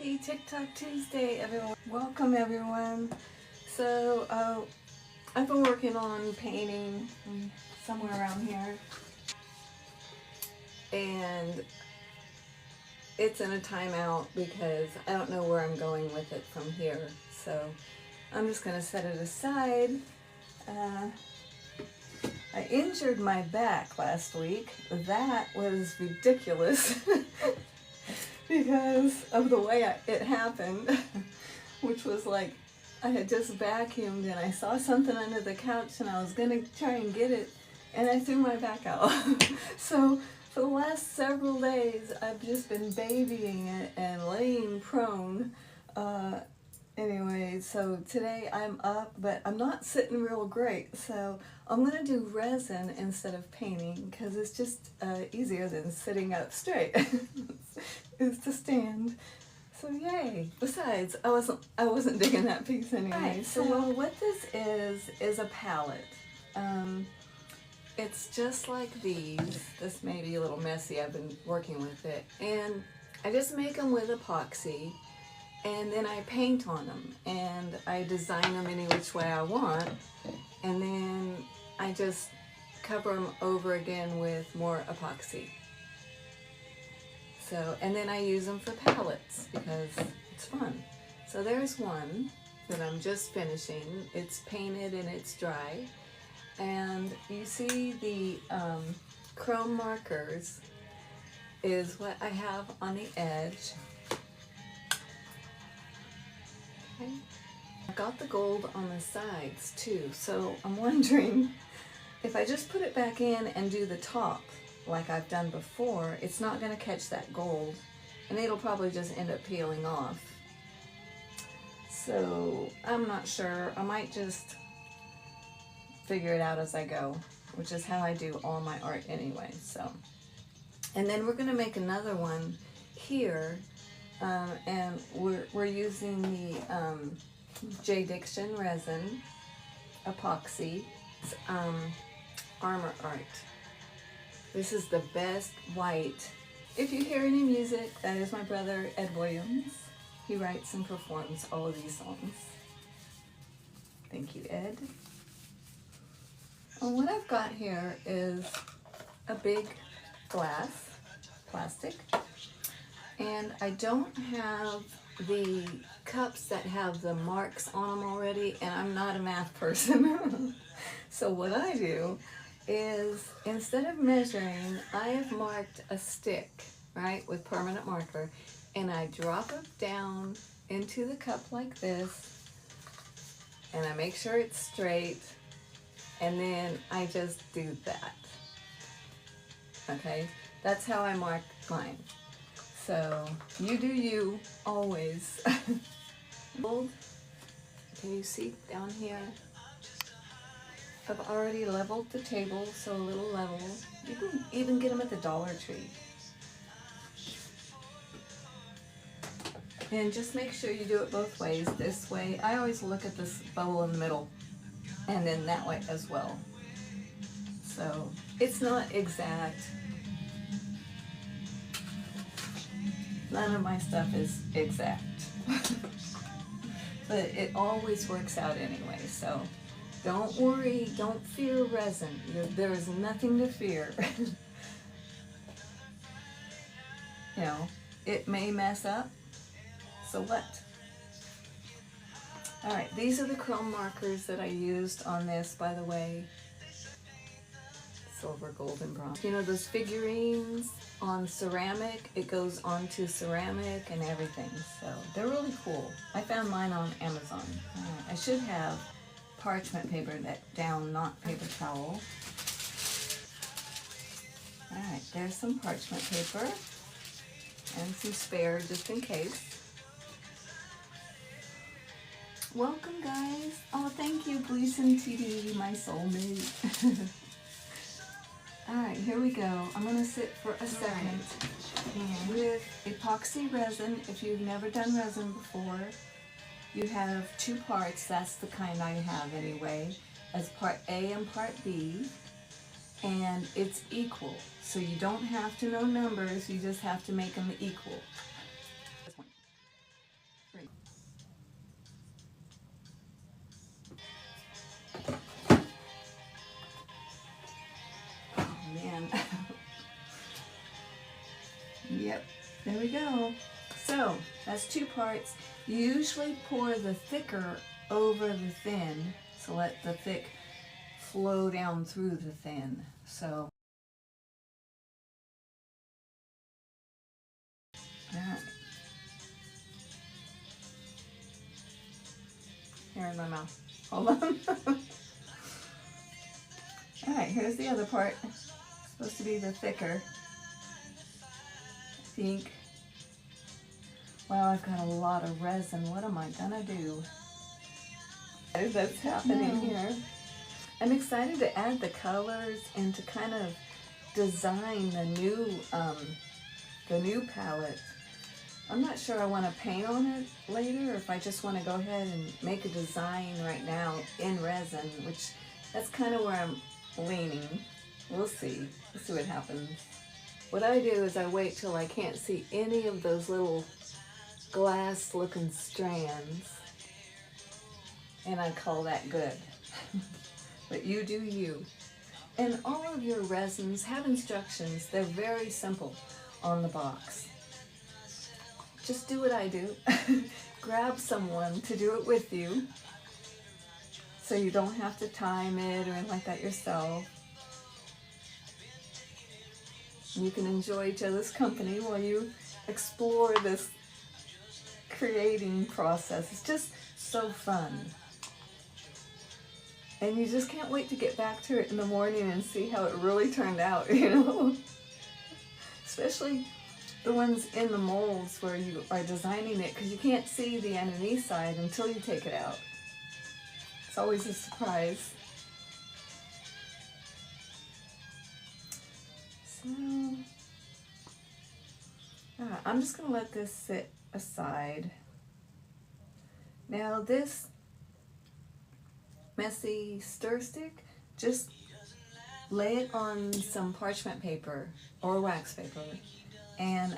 Happy TikTok Tuesday, everyone. Welcome, everyone. So, I've been working on painting somewhere around here, and it's in a timeout because I don't know where I'm going with it from here. So, I'm just going to set it aside. I injured my back last week. That was ridiculous because of the way it happened, which was like I had just vacuumed and I saw something under the couch and I was going to try and get it and I threw my back out. So for the last several days I've just been babying it and laying prone. Anyway, so today I'm up, but I'm not sitting real great, so I'm going to do resin instead of painting because it's just easier than sitting up straight. Is to stand. So yay! Besides, I wasn't digging that piece anyway. Right, so what this is a palette. It's just like these. This may be a little messy. I've been working with it, and I just make them with epoxy. And then I paint on them and I design them any which way I want, and then I just cover them over again with more epoxy. So, and then I use them for palettes because it's fun. So there's one that I'm just finishing. It's painted and it's dry, and you see the chrome markers is what I have on the edge. Okay. I got the gold on the sides too, so I'm wondering if I just put it back in and do the top like I've done before, it's not going to catch that gold and it'll probably just end up peeling off. So I'm not sure. I might just figure it out as I go, which is how I do all my art anyway. So, and then we're going to make another one here. And we're using the J. Diction resin, epoxy, Armor Art. This is the best white. If you hear any music, that is my brother Ed Williams. He writes and performs all of these songs. Thank you, Ed. And what I've got here is a big glass, plastic. And I don't have the cups that have the marks on them already, and I'm not a math person. So what I do is, instead of measuring, I have marked a stick, right, with permanent marker, and I drop it down into the cup like this, and I make sure it's straight, and then I just do that. Okay, that's how I mark mine. So you do you, always. Can you see down here? I've already leveled the table, so a little level. You can even get them at the Dollar Tree. And just make sure you do it both ways. This way, I always look at this bubble in the middle, and then that way as well. So it's not exact. None of my stuff is exact, but it always works out anyway, so don't worry, don't fear resin. There is nothing to fear. You know, it may mess up, so what? Alright, these are the chrome markers that I used on this, by the way. Silver, gold, and bronze. You know those figurines on ceramic? It goes onto ceramic and everything, so they're really cool. I found mine on Amazon. I should have parchment paper down, not paper towel. Alright, there's some parchment paper and some spare just in case. Welcome, guys. Oh, thank you, Gleason TD, my soulmate. Alright, here we go. I'm going to sit for a second. And with epoxy resin, if you've never done resin before, you have two parts. That's the kind I have anyway, as part A and part B. And it's equal. So you don't have to know numbers, you just have to make them equal. There we go. So that's 2 parts. You usually pour the thicker over the thin, so let the thick flow down through the thin. So, all right. Here in my mouth. Hold on. All right, here's the other part. It's supposed to be the thicker. I think. Wow, I've got a lot of resin. What am I gonna do? That's happening here. I'm excited to add the colors and to kind of design the new palette. I'm not sure I want to paint on it later, or if I just want to go ahead and make a design right now in resin, which that's kind of where I'm leaning. We'll see. We'll see what happens. What I do is I wait till I can't see any of those little glass looking strands, and I call that good. But you do you. And all of your resins have instructions. They're very simple on the box. Just do what I do. Grab someone to do it with you, so you don't have to time it or anything like that yourself. You can enjoy each other's company while you explore this creating process. It's just so fun. And you just can't wait to get back to it in the morning and see how it really turned out, you know? Especially the ones in the molds where you are designing it, because you can't see the underneath side until you take it out. It's always a surprise. So, I'm just going to let this sit aside. Now this messy stir stick, just lay it on some parchment paper or wax paper, and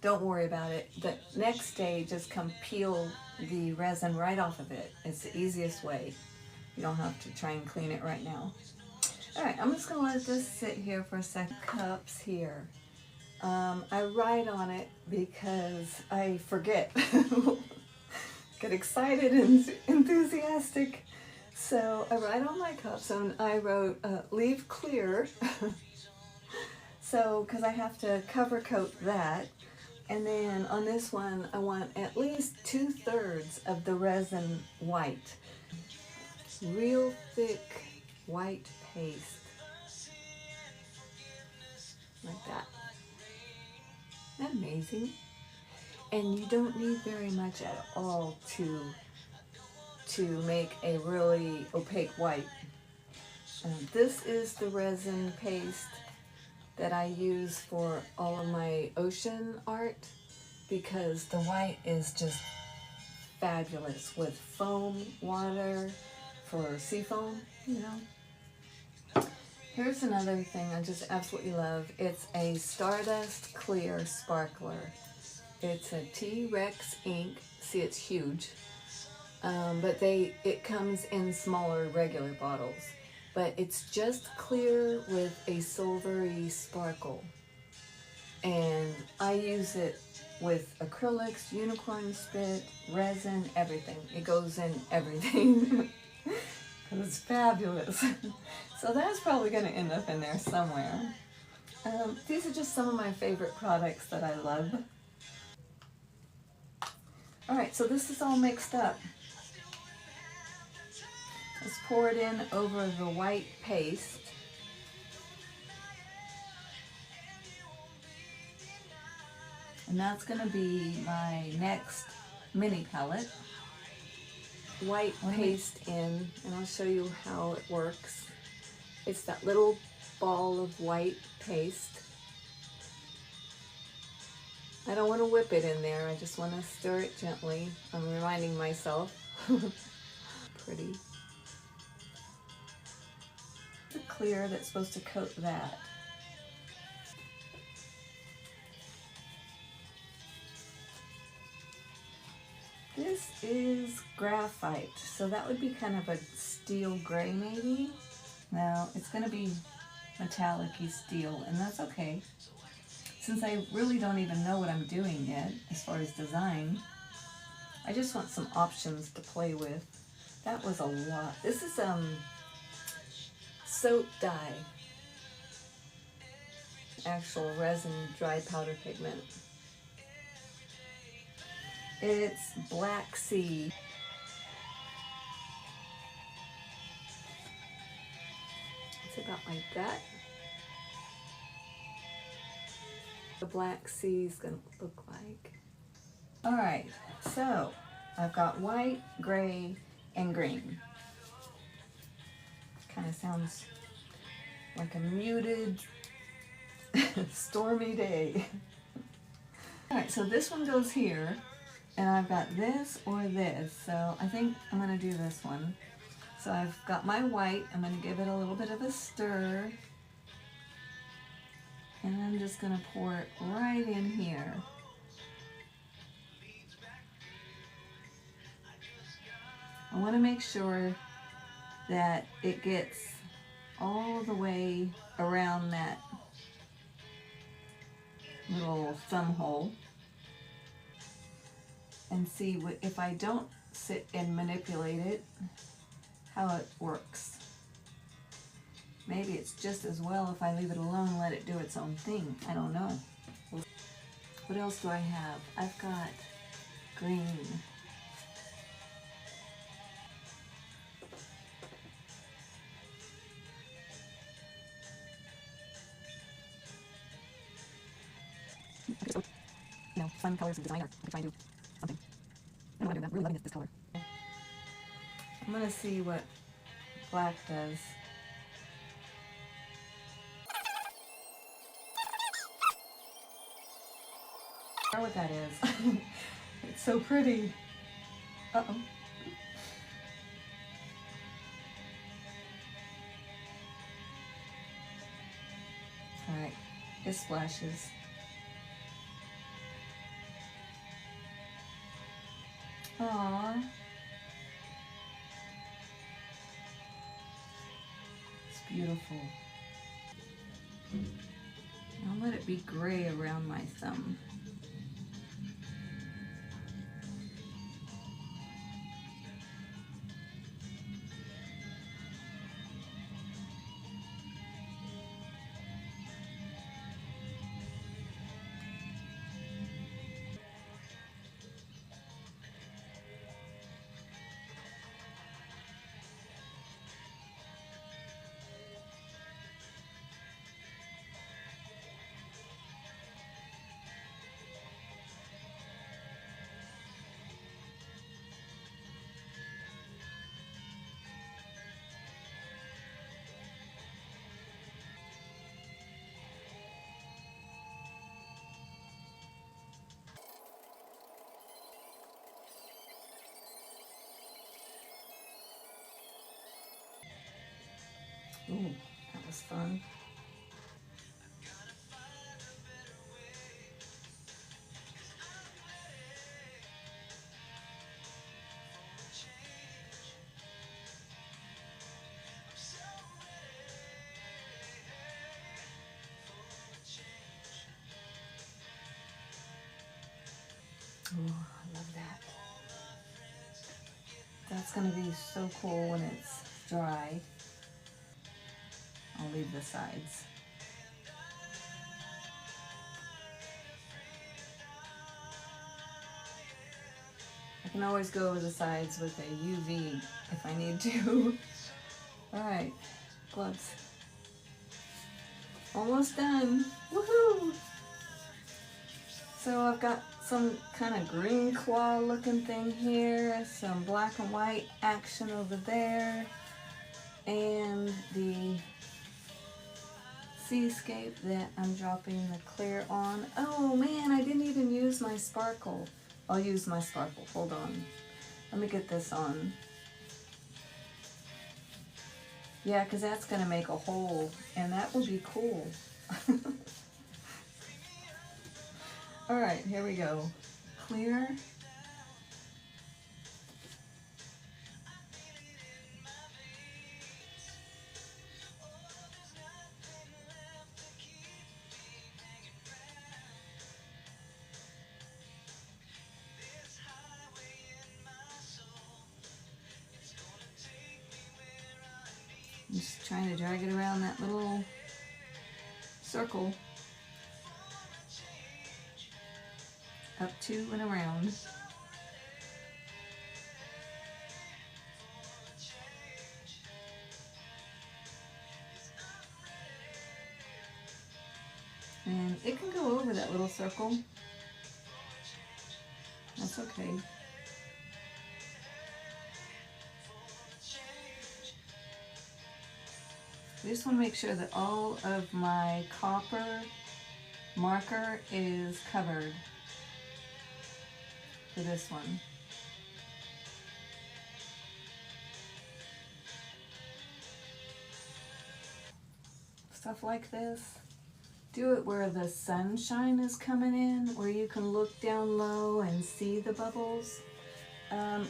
don't worry about it. The next day, just come peel the resin right off of it. It's the easiest way. You don't have to try and clean it right now. All right, I'm just gonna let this sit here for a second. Cups here. I write on it because I forget. Get excited and enthusiastic. So I write on my cups, and I wrote leave clear. So, because I have to cover coat that. And then on this one, I want at least 2/3 of the resin white. Real thick white paste. Like that. Isn't that amazing? And you don't need very much at all to make a really opaque white. This is the resin paste that I use for all of my ocean art, because the white is just fabulous with foam, water, for sea foam, you know. Here's another thing I just absolutely love. It's a Stardust Clear Sparkler. It's a T-Rex ink. See, it's huge. But it comes in smaller regular bottles. But it's just clear with a silvery sparkle. And I use it with acrylics, unicorn spit, resin, everything. It goes in everything. Because it's fabulous. So that's probably going to end up in there somewhere. These are just some of my favorite products that I love. Alright, so this is all mixed up. Let's pour it in over the white paste. And that's going to be my next mini palette. White paste in, and I'll show you how it works. It's that little ball of white paste. I don't want to whip it in there, I just want to stir it gently. I'm reminding myself. Pretty. The clear that's supposed to coat that. This is graphite, so that would be kind of a steel gray maybe. Now it's going to be metallic-y steel, and that's okay. since I really don't even know what I'm doing yet as far as design, I just want some options to play with. That was a lot. This is soap dye, actual resin dry powder pigment. It's Black Sea. It's about like that. The Black Sea is gonna look like. All right, so I've got white, gray, and green. Kind of sounds like a muted, stormy day. All right, so this one goes here, and I've got this or this, so I think I'm gonna do this one. So I've got my white, I'm gonna give it a little bit of a stir, and I'm just gonna pour it right in here. I wanna make sure that it gets all the way around that little thumb hole, and see if I don't sit and manipulate it, how it works. Maybe it's just as well if I leave it alone and let it do its own thing. I don't know. What else do I have? I've got green. No, fun colors and designer. I could try and do something. I don't want to do that. I'm really loving this color. I'm gonna see what black does. I don't know what that is. It's so pretty. Uh-oh. All right, it splashes. Aww. It's beautiful. I'll let it be gray around my thumb. Ooh, that was fun. Oh, I love that. That's going to be so cool when it's dry. I'll leave the sides. I can always go over the sides with a UV if I need to. Alright, gloves. Almost done. Woohoo! So I've got some kind of green claw looking thing here, some black and white action over there, and the seascape that I'm dropping the clear on. Oh man, I didn't even use my sparkle. I'll use my sparkle. Hold on. Let me get this on. Yeah, because that's going to make a hole, and that would be cool. All right, here we go. Clear. trying to drag it around that little circle. Up, to, and around. And it can go over that little circle. That's okay. I just want to make sure that all of my copper marker is covered for this one. Stuff like this. Do it where the sunshine is coming in, where you can look down low and see the bubbles.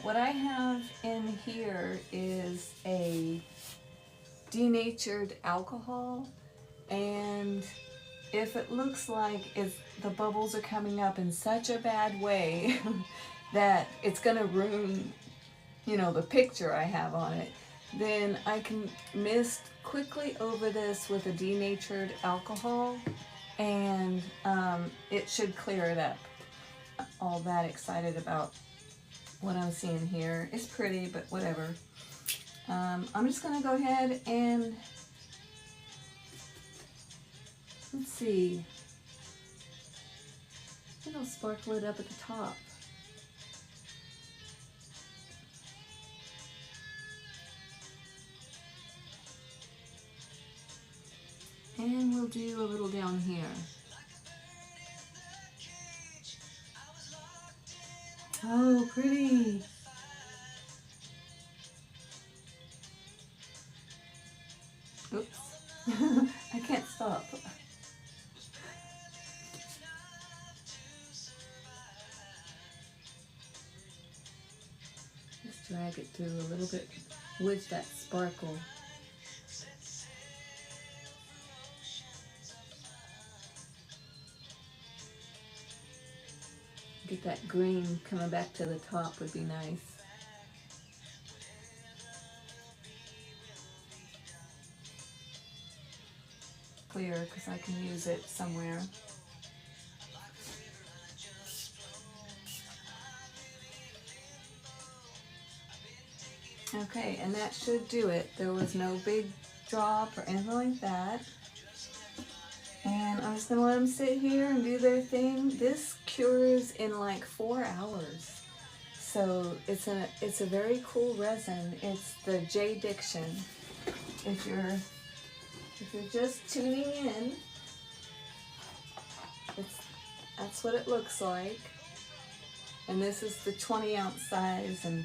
What I have in here is a denatured alcohol, and if it looks like the bubbles are coming up in such a bad way that it's gonna ruin, you know, the picture I have on it, then I can mist quickly over this with a denatured alcohol, and it should clear it up. All that excited about what I'm seeing here. It's pretty, but whatever. I'm just gonna go ahead and, let's see, I think I'll sparkle it up at the top. And we'll do a little down here. Oh, pretty. Oops. I can't stop. Just drag it through a little bit with that sparkle. Get that green coming back to the top would be nice. Clear, because I can use it somewhere. Okay, and that should do it. There was no big drop or anything like that. And I'm just going to let them sit here and do their thing. This cures in like 4 hours. So it's a very cool resin. It's the J Diction. If you're just tuning in, that's what it looks like. And this is the 20-ounce size, and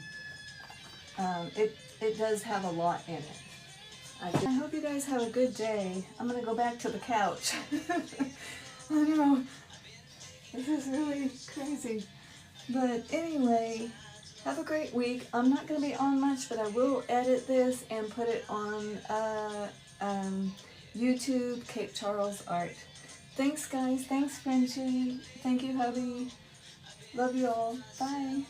it does have a lot in it. I hope you guys have a good day. I'm gonna go back to the couch. I know, this is really crazy. But anyway, have a great week. I'm not gonna be on much, but I will edit this and put it on YouTube, Cape Charles Art. Thanks guys, thanks Frenchie, thank you hubby. Love you all, bye.